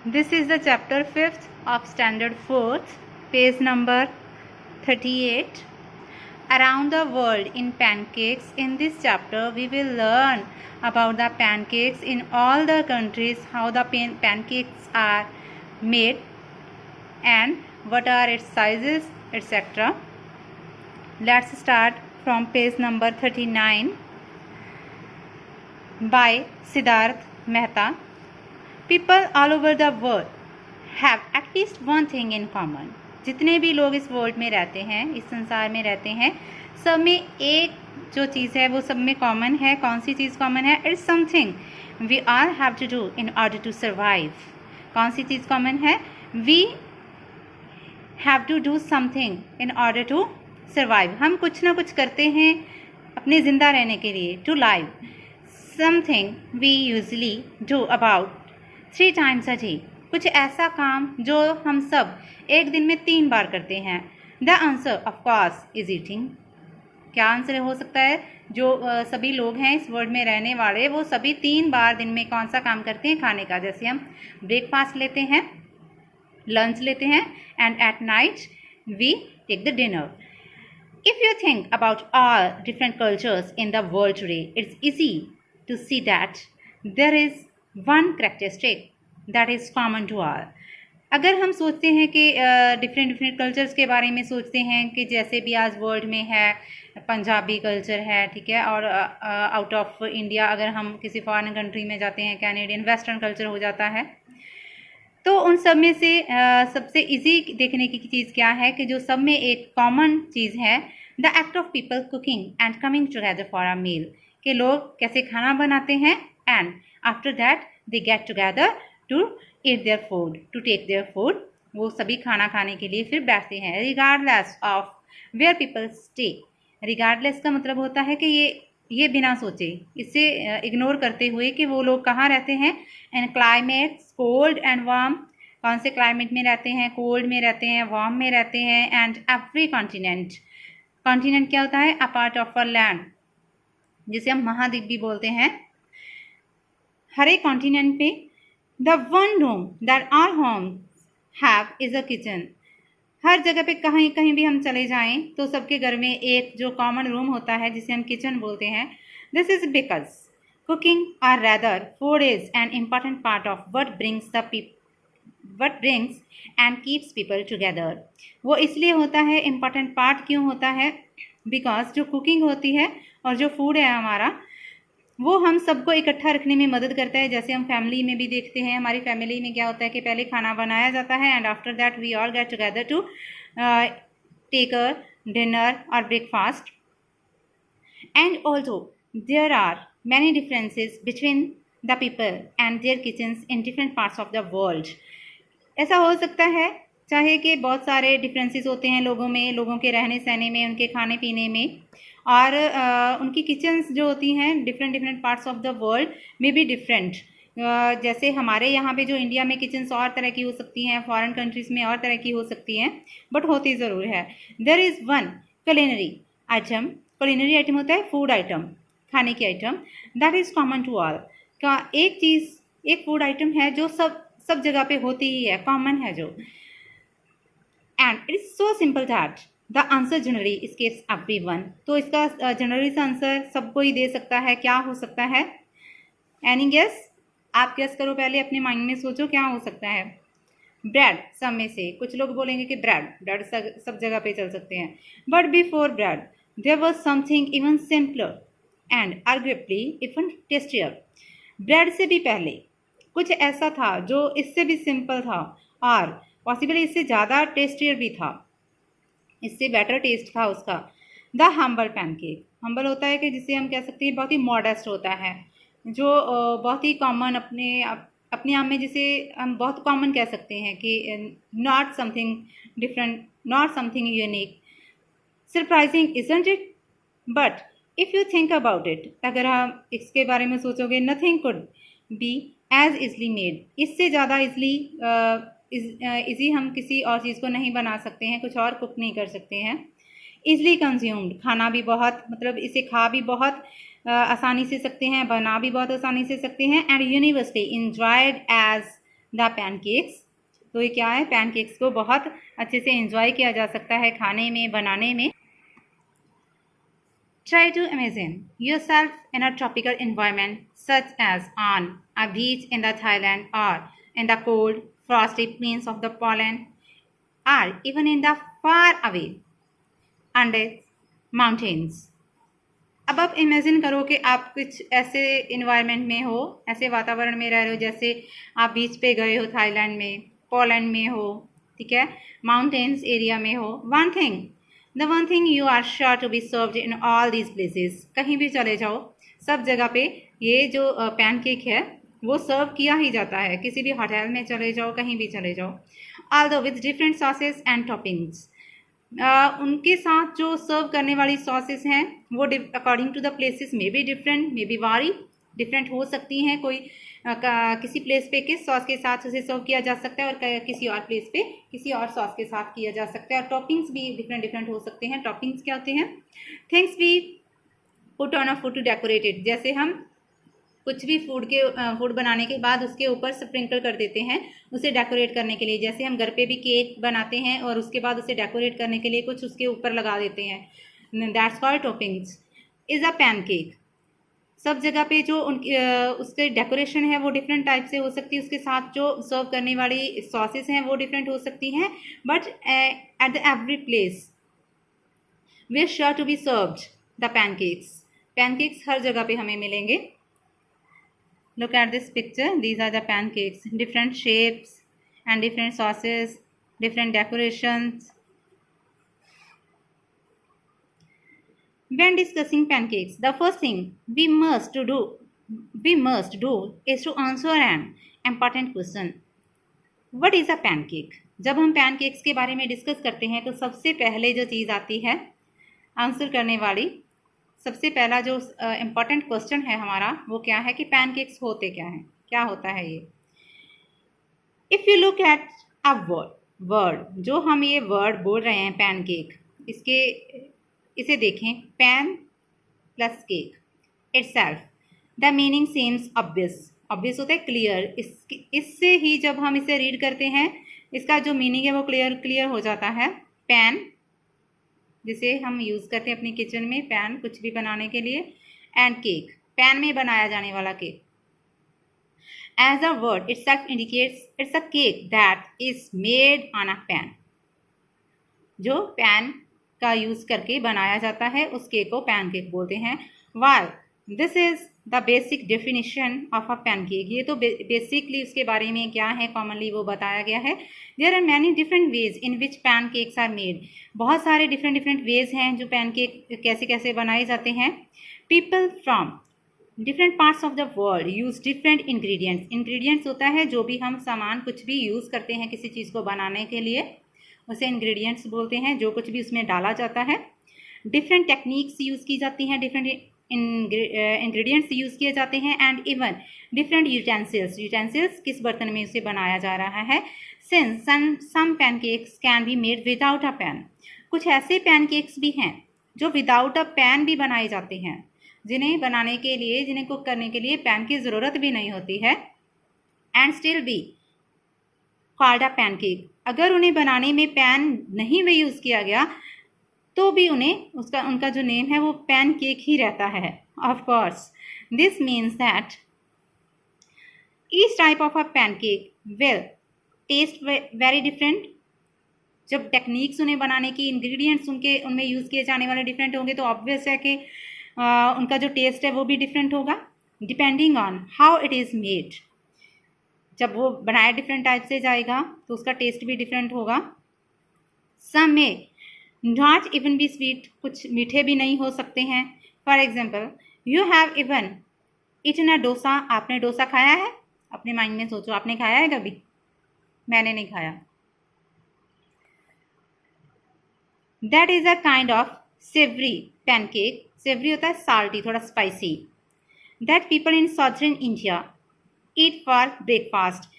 This is the chapter 5th of standard 4th, page number 38. Around the world in pancakes. In this chapter, we will learn about the pancakes in all the countries, how the pancakes are made and what are its sizes, etc. Let's start from page number 39 by Siddharth Mehta. People all over the world have at least one thing in common. जितने भी लोग इस world में रहते हैं, इस संसार में रहते हैं, सब में एक जो चीज़ है वो सब में कॉमन है. कौन सी चीज़ कॉमन है? It's something we all have to do in order to survive. कौन सी चीज़ कॉमन है? We have to do something in order to survive. हम कुछ ना कुछ करते हैं अपने ज़िंदा रहने के लिए, to live. Something we usually do about 3 times a day. कुछ ऐसा काम जो हम सब एक दिन में 3 बार करते हैं. The answer of course is eating. क्या आंसर हो सकता है? जो सभी लोग हैं इस वर्ल्ड में रहने वाले, वो सभी 3 बार दिन में कौन सा काम करते हैं? खाने का. जैसे हम ब्रेकफास्ट लेते हैं, लंच लेते हैं, and at night we take the dinner. If you think about all different cultures in the world today, it's easy to see that there is one characteristic that is common to all. अगर हम सोचते हैं कि different cultures के बारे में सोचते हैं कि जैसे भी आज वर्ल्ड में है, पंजाबी कल्चर है, ठीक है, और आउट ऑफ इंडिया अगर हम किसी फॉरेन कंट्री में जाते हैं, कैनेडियन वेस्टर्न कल्चर हो जाता है, तो उन सब में से सबसे इजी देखने की चीज़ क्या है कि जो सब में एक कॉमन चीज़ है, the act of people cooking and coming together for a meal. कि लोग कैसे खाना बनाते हैं and after that they get together to eat their food, to take their food. वो सभी खाना खाने के लिए फिर बैठते हैं. Regardless of where people stay. Regardless का मतलब होता है कि ये बिना सोचे, इसे इग्नोर करते हुए कि वो लोग कहाँ रहते हैं. And climates cold and warm. कौन से क्लाइमेट में रहते हैं? कोल्ड में रहते हैं, वार्म में रहते हैं. And every continent. कॉन्टिनेंट क्या होता है? A part of a land, जिसे हम महाद्वीप भी बोलते हैं. हर एक कॉन्टिनेंट पे the one room that our homes have is a kitchen. हर जगह पे कहीं कहीं भी हम चले जाएं तो सबके घर में एक जो कॉमन रूम होता है जिसे हम किचन बोलते हैं. This is because cooking or rather food is an important part of what brings and keeps people together. वो इसलिए होता है, इम्पॉर्टेंट पार्ट क्यों होता है? बिकॉज जो कुकिंग होती है और जो फूड है हमारा, वो हम सबको इकट्ठा रखने में मदद करता है. जैसे हम फैमिली में भी देखते हैं, हमारी फैमिली में क्या होता है कि पहले खाना बनाया जाता है and after that we all get together to take a dinner और breakfast. And also there are many differences between the people and their kitchens in different parts of the world. ऐसा हो सकता है चाहे कि बहुत सारे डिफरेंसेस होते हैं लोगों में, लोगों के रहने सहने में, उनके खाने पीने में, और उनकी किचन्स जो होती हैं different parts of the world में भी डिफरेंट. जैसे हमारे यहाँ पे जो इंडिया में किचन्स और तरह की हो सकती हैं, फॉरेन कंट्रीज़ में और तरह की हो सकती हैं, बट होती ज़रूर है. There is one culinary item. Culinary item होता है फूड आइटम, खाने की item, that is common to all. का एक चीज़, एक फूड आइटम है जो सब जगह पे होती ही है, कॉमन है जो. And it is so simple that the answer generally escapes everyone. तो इसका जनरली सा आंसर सबको ही दे सकता है. क्या हो सकता है? Any guess? आप गेस करो, पहले अपने माइंड में सोचो क्या हो सकता है. ब्रेड. सब में से कुछ लोग बोलेंगे कि ब्रेड सब जगह पे चल सकते हैं. But before bread there was something even simpler and arguably even tastier. Bread से भी पहले कुछ ऐसा था जो इससे भी सिंपल था और पॉसिबली इससे ज़्यादा टेस्टियर भी था, इससे बेटर टेस्ट था उसका. The humble pancake. हम्बल होता है कि जिसे हम कह सकते हैं बहुत ही मॉडेस्ट होता है, जो बहुत ही कॉमन अपने आप में, जिसे हम बहुत कॉमन कह सकते हैं कि not something different, not something unique. Surprising isn't it? But if you think about it, अगर हम इसके बारे में सोचोगे, nothing could be as easily made. इससे ज़्यादा इजी हम किसी और चीज़ को नहीं बना सकते हैं, कुछ और कुक नहीं कर सकते हैं. Easily consumed. खाना भी बहुत, मतलब इसे खा भी बहुत आसानी से सकते हैं, बना भी बहुत आसानी से सकते हैं. And universally enjoyed as the pancakes. तो ये क्या है, पैनकेक्स को बहुत अच्छे से एंजॉय किया जा सकता है खाने में, बनाने में। Try to imagine yourself in a tropical environment such as on a beach in the Thailand, or in the cold, frosty plains of the Poland, or even in the far away Andes mountains. अब आप imagine करो कि आप कुछ ऐसे environment में हो, ऐसे वातावरण में रह रहे हो जैसे आप बीच पे गए हो, थाईलैंड में, पोलैंड में हो, ठीक है, माउंटेन्स एरिया में हो। The one thing you are sure to be served in all these places. कहीं भी चले जाओ, सब जगह पे ये जो पैनकेक है वो सर्व किया ही जाता है। किसी भी होटल में चले जाओ, कहीं भी चले जाओ, although with different sauces and toppings. उनके साथ जो सर्व करने वाली सॉसेस हैं वो अकॉर्डिंग टू द प्लेसेस में बी डिफरेंट, मे बी वारी, डिफरेंट हो सकती हैं। कोई किसी प्लेस पे किस सॉस के साथ उसे सर्व किया जा सकता है और किसी और प्लेस पे किसी और सॉस के साथ किया जा सकता है। और टॉपिंग्स भी डिफरेंट हो सकते हैं। टॉपिंग्स क्या होते हैं? Things we put on a food to decorate it. जैसे हम कुछ भी फूड बनाने के बाद उसके ऊपर स्प्रिंकल कर देते हैं उसे डेकोरेट करने के लिए। जैसे हम घर पे भी केक बनाते हैं और उसके बाद उसे डेकोरेट करने के लिए कुछ उसके ऊपर लगा देते हैं, that's called toppings. Is a pancake. सब जगह पे जो उसके डेकोरेशन है वो डिफरेंट टाइप से हो सकती है, उसके साथ जो सर्व करने वाली सॉसेस हैं वो डिफरेंट हो सकती हैं, but at the every place we are sure to be served the pancakes. Pancakes हर जगह पे हमें मिलेंगे। Look at this picture. These are the pancakes. Different shapes and different sauces, different decorations. When discussing pancakes, the first thing we must do is to answer an important question. What is a pancake? जब हम pancakes के बारे में discuss करते हैं तो सबसे पहले जो चीज़ आती है आंसर करने वाली, सबसे पहला जो इम्पॉर्टेंट क्वेश्चन है हमारा वो क्या है कि पैनकेक्स होते क्या हैं, क्या होता है ये। If you look at a word, जो हम ये वर्ड बोल रहे हैं पैनकेक, इसे देखें, pan plus cake itself, the meaning seems obvious होता है क्लियर। इससे ही जब हम इसे रीड करते हैं इसका जो मीनिंग है वो क्लियर हो जाता है। पैन जिसे हम यूज़ करते हैं अपनी किचन में, पैन कुछ भी बनाने के लिए, एंड केक पैन में बनाया जाने वाला cake. As a word itself indicates it's a cake that is made on a pan. जो पैन का यूज़ करके बनाया जाता है उस केक को पैनकेक बोलते हैं। While this is the basic definition of a pancake, ये तो बेसिकली उसके बारे में क्या है कॉमनली वो बताया गया है। There are many different ways in which pancakes are made. बहुत सारे डिफरेंट वेज हैं जो पैनकेक कैसे बनाए जाते हैं। People from different parts of the world use different ingredients होता है जो भी हम सामान कुछ भी यूज़ करते हैं किसी चीज़ को बनाने के लिए उसे इंग्रेडिएंट्स बोलते हैं, जो कुछ भी उसमें डाला जाता है। डिफरेंट टेक्निक्स यूज़ की जाती हैं, डिफरेंट इंग्रेडिएंट्स यूज़ किए जाते हैं, एंड इवन डिफरेंट यूटेंसिल्स किस बर्तन में उसे बनाया जा रहा है। Since some pancakes can be made without a pan, कुछ ऐसे पैनकेक्स भी हैं जो विदाउट अ पैन भी बनाए जाते हैं, जिन्हें बनाने के लिए, जिन्हें कुक करने के लिए पैन की ज़रूरत भी नहीं होती है, and still be called a pancake. अगर उन्हें बनाने में पैन नहीं भी यूज़ किया गया तो भी उन्हें उनका जो नेम है वो पैनकेक ही रहता है। Of course this means that each type of a pancake will taste very different. जब टेक्निक्स उन्हें बनाने की, इंग्रेडिएंट्स उनमें यूज़ किए जाने वाले डिफरेंट होंगे तो ऑब्वियस है कि उनका जो टेस्ट है वो भी डिफरेंट होगा, depending on how it is made. जब वो बनाया डिफरेंट टाइप से जाएगा तो उसका टेस्ट भी डिफरेंट होगा। सम में नॉट इवन बी स्वीट, कुछ मीठे भी नहीं हो सकते हैं। For example you have even eaten a dosa. आपने डोसा खाया है? अपने माइंड में सोचो, आपने खाया है कभी? मैंने नहीं खाया। That is a kind of savoury pancake. Savoury होता है साल्टी, थोड़ा spicy. That people in southern India eat for breakfast.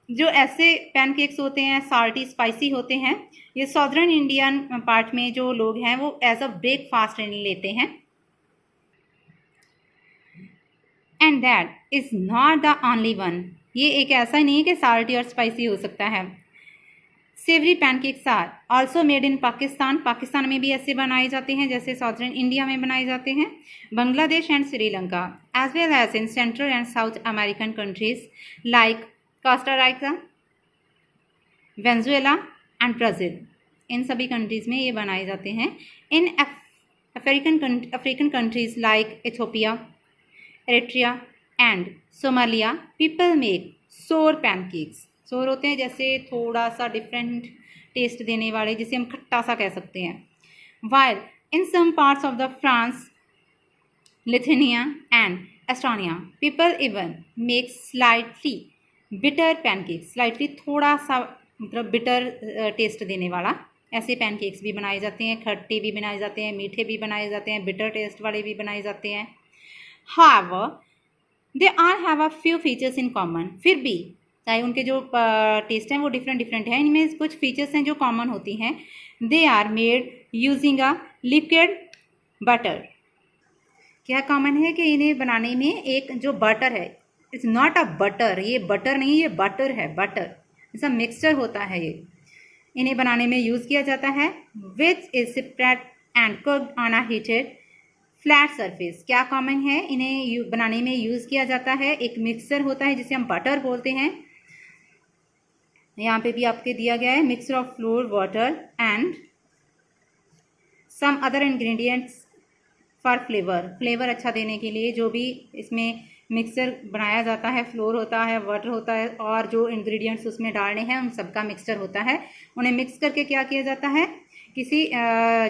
जो ऐसे पैनकेक्स होते हैं साल्टी स्पाइसी होते हैं, ये साउदर्न इंडियन पार्ट में जो लोग हैं वो एज अ ब्रेकफास्ट लेते हैं। And that is not the only one ये एक ऐसा नहीं है कि साल्टी और स्पाइसी हो सकता है। Savoury pancakes are also made in Pakistan, Pakistan में भी ऐसे बनाए जाते हैं जैसे साउथर्न इंडिया में बनाए जाते हैं, Bangladesh and Sri Lanka, as well as in central and south American countries like Costa Rica, Venezuela and Brazil. इन सभी कंट्रीज़ में ये बनाए जाते हैं। In African countries like Ethiopia, Eritrea and Somalia people make sour pancakes. Sour होते हैं जैसे थोड़ा सा डिफरेंट टेस्ट देने वाले, जिसे हम खट्टा सा कह सकते हैं। While in some parts of the France, Lithuania and Estonia people even make slightly bitter pancakes, slightly थोड़ा सा मतलब बिटर टेस्ट देने वाला ऐसे पैनकेक्स भी बनाए जाते हैं। खट्टे भी बनाए जाते हैं, मीठे भी बनाए जाते हैं, बिटर टेस्ट वाले भी बनाए जाते हैं। However, they all have a few features in common। फिर भी चाहे उनके जो टेस्ट हैं वो डिफरेंट हैं, इनमें कुछ फीचर्स हैं जो कॉमन होती हैं। They are made using a liquid butter. क्या कॉमन है कि इन्हें बनाने में एक जो बटर है, इट्स नॉट अ बटर, ये बटर नहीं, ये बटर है, बटर ऐसा मिक्सचर होता है। ये इन्हें बनाने में यूज़ किया जाता है। Which is spread and cooked on a heated flat surface. क्या कॉमन है, इन्हें बनाने में यूज़ किया जाता है एक मिक्सचर होता है जिसे हम बटर बोलते हैं। यहाँ पे भी आपके दिया गया है mixture of flour, water and some other ingredients for flavour. Flavour अच्छा देने के लिए जो भी इसमें मिक्सचर बनाया जाता है, फ्लोर होता है, वाटर होता है और जो इंग्रेडिएंट्स उसमें डालने हैं उन सबका मिक्सचर होता है। उन्हें मिक्स करके क्या किया जाता है, किसी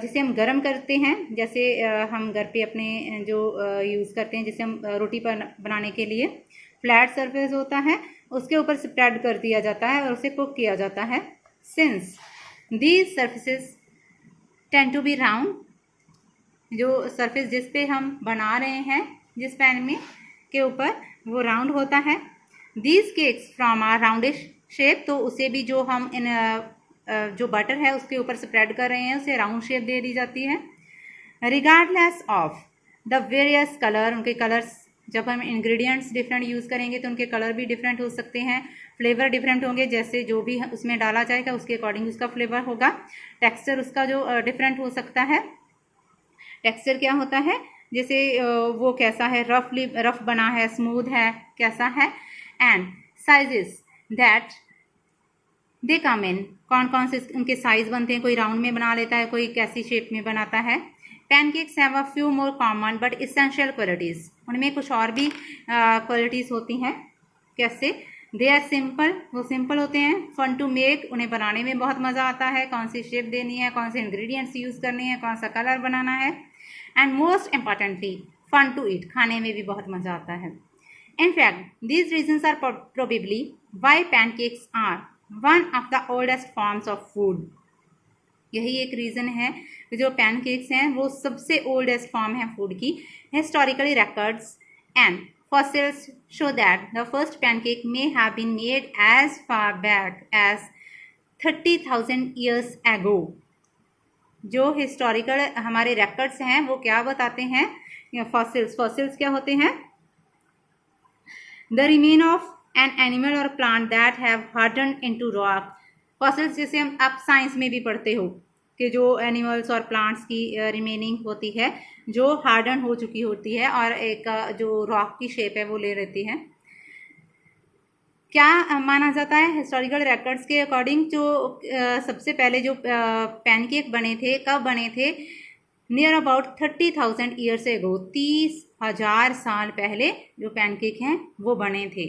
जिसे हम गरम करते हैं, जैसे हम घर पे अपने जो यूज़ करते हैं जिसे हम रोटी पर बनाने के लिए फ्लैट सरफेस होता है, उसके ऊपर स्प्रेड कर दिया जाता है और उसे कुक किया जाता है। Since these surfaces tend to be round, जो सरफेस जिस पे हम बना रहे हैं जिस पैन में के ऊपर वो राउंड होता है। These cakes from a roundish shape, तो उसे भी जो हम इन जो बटर है उसके ऊपर स्प्रेड कर रहे हैं उसे राउंड शेप दे दी जाती है। Regardless of the various colour, उनके कलर्स, जब हम इंग्रेडिएंट्स डिफरेंट यूज़ करेंगे तो उनके कलर भी डिफरेंट हो सकते हैं, फ्लेवर डिफरेंट होंगे, जैसे जो भी उसमें डाला जाएगा उसके अकॉर्डिंग उसका फ्लेवर होगा। टेक्सचर उसका जो डिफरेंट हो सकता है। टेक्सचर क्या होता है, जैसे वो कैसा है, रफ बना है, स्मूथ है, कैसा है। एंड साइजेस दैट दे कम इन, कौन कौन से उनके साइज बनते हैं, कोई राउंड में बना लेता है, कोई कैसी शेप में बनाता है। Pancakes have a few more common but essential qualities, उनमें कुछ और भी क्वालिटीज़ होती हैं। कैसे, दे आर सिंपल, वो सिंपल होते हैं। फन टू मेक, उन्हें बनाने में बहुत मज़ा आता है, कौन सी शेप देनी है, कौन से इंग्रेडिएंट्स यूज़ करने हैं, कौन सा कलर बनाना है। And most importantly fun to eat, खाने में भी बहुत मज़ा आता है। In fact these reasons are probably why pancakes are one of the oldest forms of food. यही एक रीज़न है कि जो पैनकेक्स हैं वो सबसे ओल्डेस्ट फॉर्म है फूड की। Historically records and fossils show that the first pancake may have been made as far back as 30,000 years ago। जो हिस्टोरिकल हमारे records हैं वो क्या बताते हैं, fossils क्या होते हैं, the remain of an animal or plant that have hardened into rock। fossils जैसे हम आप साइंस में भी पढ़ते हो कि जो एनिमल्स और प्लांट्स की रिमेनिंग होती है जो हार्डन हो चुकी होती है और एक जो रॉक की शेप है वो ले लेती है। क्या माना जाता है हिस्टोरिकल रिकॉर्ड्स के अकॉर्डिंग, जो सबसे पहले जो पैनकेक बने थे कब बने थे, नियर अबाउट 30,000 ईयर्स एगो, 30,000 साल पहले जो पैनकेक हैं वो बने थे।